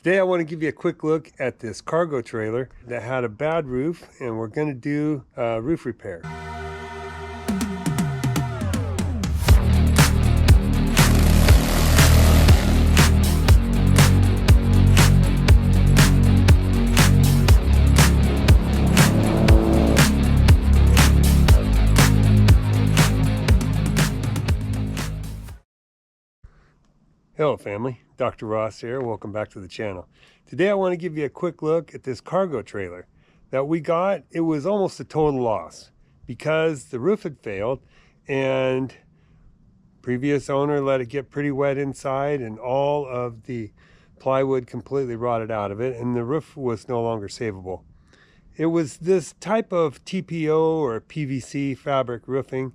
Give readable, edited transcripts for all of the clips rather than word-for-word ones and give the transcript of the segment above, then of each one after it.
Today I want to give you a quick look at this cargo trailer that had a bad roof, and we're going to do roof repair. Hello family, Dr. Ross here. Welcome back to the channel. Today I want to give you a quick look at this cargo trailer that we got. It was almost a total loss because the roof had failed and previous owner let it get pretty wet inside and all of the plywood completely rotted out of it and the roof was no longer savable. It was this type of TPO or PVC fabric roofing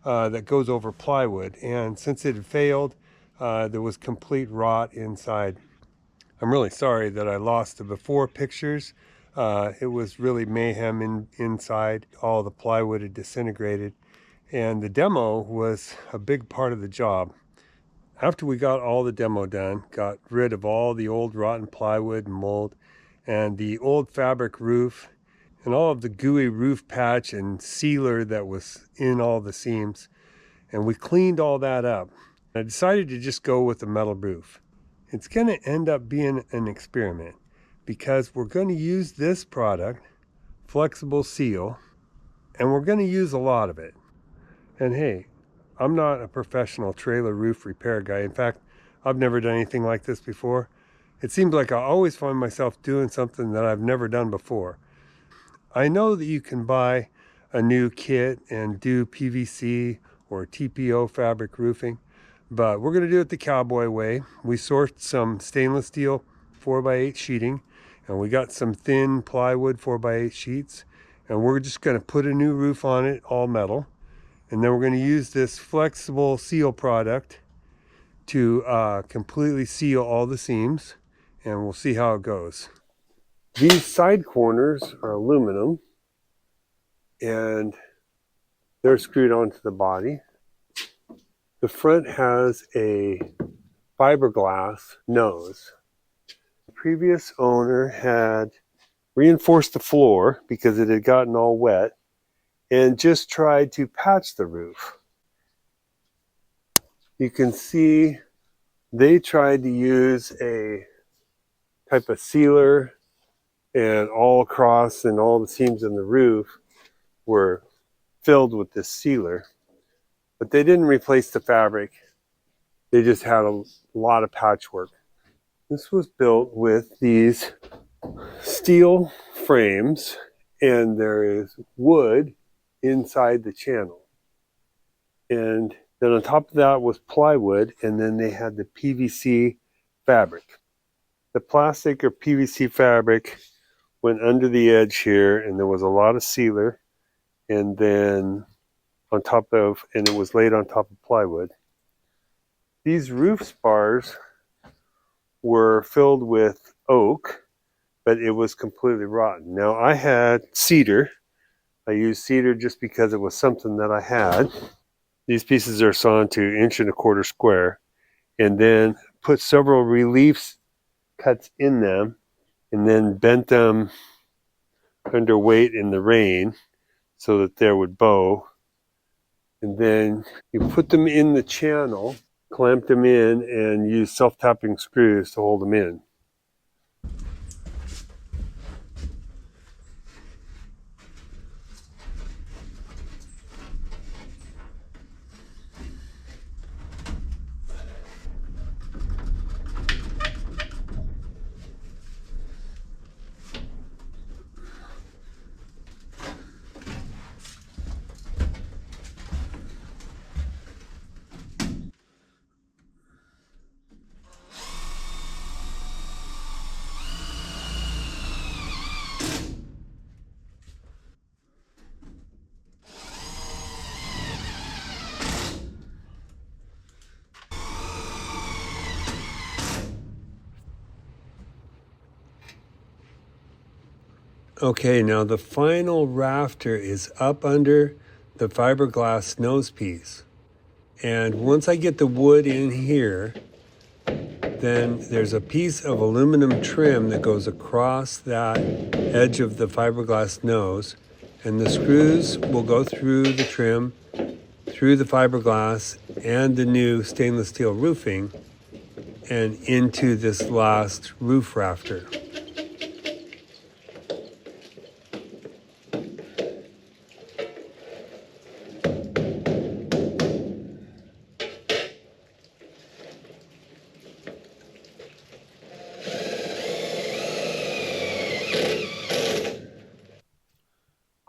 that goes over plywood, and since it had failed, there was complete rot inside. I'm really sorry that I lost the before pictures. It was really mayhem inside. All the plywood had disintegrated, and the demo was a big part of the job. After we got all the demo done, got rid of all the old rotten plywood and mold, and the old fabric roof, and all of the gooey roof patch and sealer that was in all the seams, and we cleaned all that up. I decided to just go with a metal roof. It's going to end up being an experiment because we're going to use this product, flexible seal, and we're going to use a lot of it. And hey, I'm not a professional trailer roof repair guy. In fact, I've never done anything like this before. It seems like I always find myself doing something that I've never done before. I know that you can buy a new kit and do PVC or TPO fabric roofing, but we're going to do it the cowboy way. We sourced some stainless steel 4x8 sheeting, and we got some thin plywood 4x8 sheets, and we're just going to put a new roof on it, all metal, and then we're going to use this flexible seal product to completely seal all the seams, and we'll see how it goes. These side corners are aluminum, and they're screwed onto the body. The front has a fiberglass nose. The previous owner had reinforced the floor because it had gotten all wet and just tried to patch the roof. You can see they tried to use a type of sealer, and all across and all the seams in the roof were filled with this sealer. But they didn't replace the fabric. They just had a lot of patchwork. This was built with these steel frames, and there is wood inside the channel. And then on top of that was plywood, and then they had the PVC fabric. The plastic or PVC fabric went under the edge here, and there was a lot of sealer, and then on top of, and it was laid on top of plywood. These roof spars were filled with oak, but it was completely rotten. Now I had cedar. I used cedar just because it was something that I had. These pieces are sawn to 1.25 inches square, and then put several relief cuts in them, and then bent them under weight in the rain so that they would bow. And then you put them in the channel, clamp them in, and use self-tapping screws to hold them in. Okay, now the final rafter is up under the fiberglass nose piece. And once I get the wood in here, then there's a piece of aluminum trim that goes across that edge of the fiberglass nose, and the screws will go through the trim, through the fiberglass and the new stainless steel roofing, and into this last roof rafter.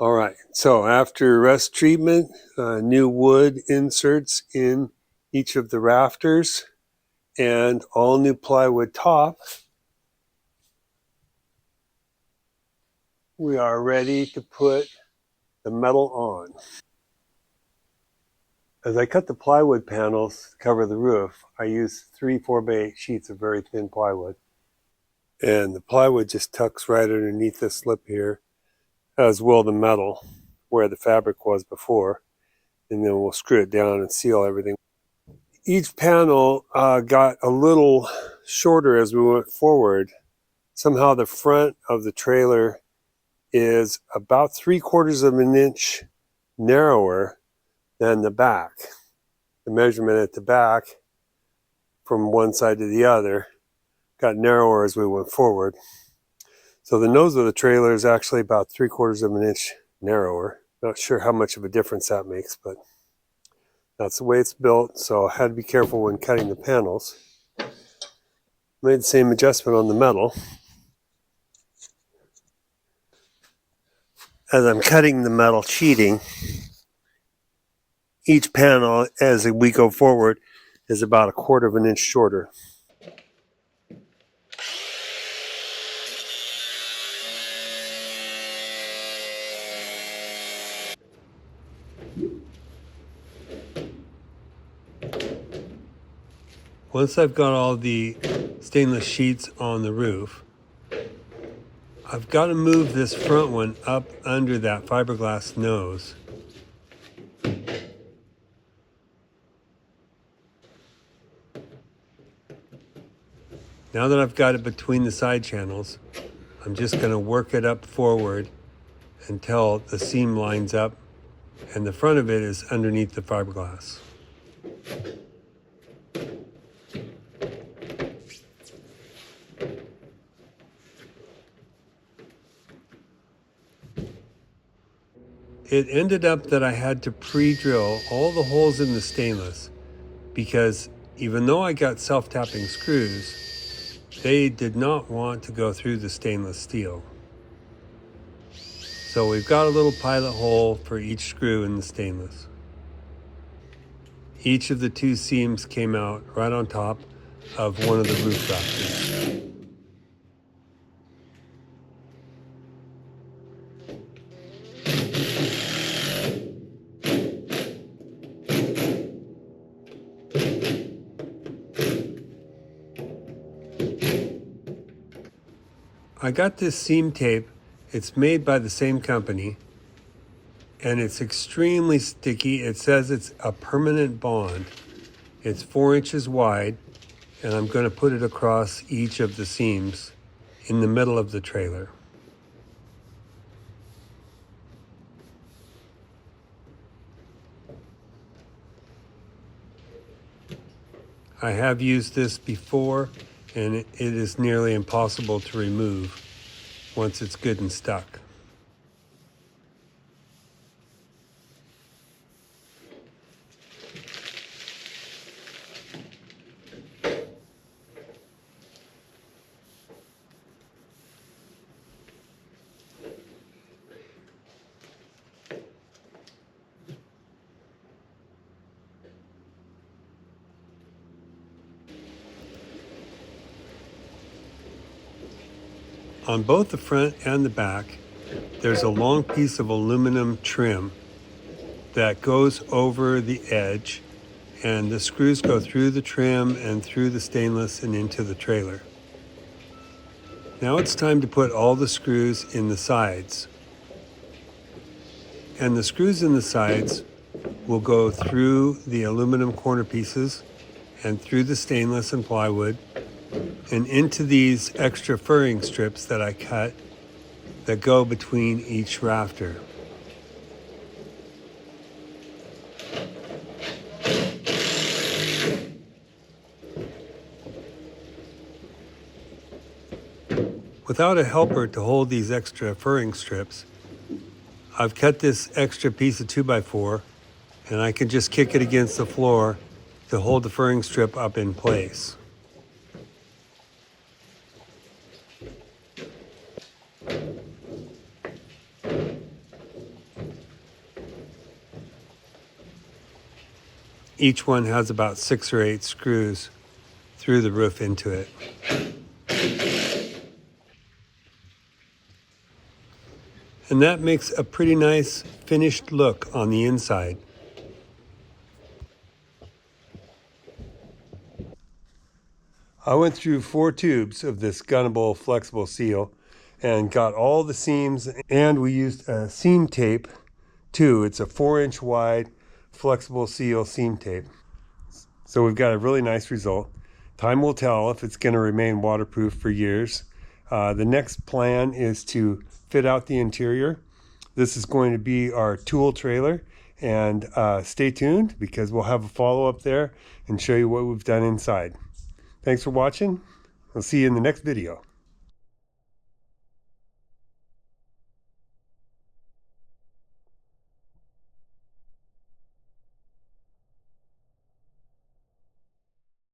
All right, so after rust treatment, new wood inserts in each of the rafters and all new plywood top, we are ready to put the metal on. As I cut the plywood panels to cover the roof, I use 3 4x8 sheets of very thin plywood. And the plywood just tucks right underneath this lip here, as will the metal where the fabric was before. And then we'll screw it down and seal everything. Each panel got a little shorter as we went forward. Somehow the front of the trailer is about 3/4 of an inch narrower than the back. The measurement at the back from one side to the other got narrower as we went forward. So the nose of the trailer is actually about 3/4 of an inch narrower. Not sure how much of a difference that makes, but that's the way it's built, so I had to be careful when cutting the panels. Made the same adjustment on the metal. As I'm cutting the metal sheeting, each panel as we go forward is about 1/4 of an inch shorter. Once I've got all the stainless sheets on the roof, I've got to move this front one up under that fiberglass nose. Now that I've got it between the side channels, I'm just going to work it up forward until the seam lines up and the front of it is underneath the fiberglass. It ended up that I had to pre-drill all the holes in the stainless because even though I got self-tapping screws, they did not want to go through the stainless steel. So we've got a little pilot hole for each screw in the stainless. Each of the 2 seams came out right on top of one of the roof rafters. I got this seam tape. It's made by the same company, and it's extremely sticky. It says it's a permanent bond. It's 4 inches wide, and I'm going to put it across each of the seams in the middle of the trailer. I have used this before, and it is nearly impossible to remove once it's good and stuck. On both the front and the back, there's a long piece of aluminum trim that goes over the edge, and the screws go through the trim and through the stainless and into the trailer. Now it's time to put all the screws in the sides. And the screws in the sides will go through the aluminum corner pieces and through the stainless and plywood and into these extra furring strips that I cut that go between each rafter. Without a helper to hold these extra furring strips, I've cut this extra piece of 2x4 and I can just kick it against the floor to hold the furring strip up in place. Each one has about 6 or 8 screws through the roof into it. And that makes a pretty nice finished look on the inside. I went through 4 tubes of this gunnable flexible seal and got all the seams, and we used a seam tape too. It's a 4-inch wide flexible seal seam tape. So we've got a really nice result. Time will tell if it's going to remain waterproof for years. The next plan is to fit out the interior. This is going to be our tool trailer, and stay tuned because we'll have a follow-up there and show you what we've done inside. Thanks for watching. I'll see you in the next video.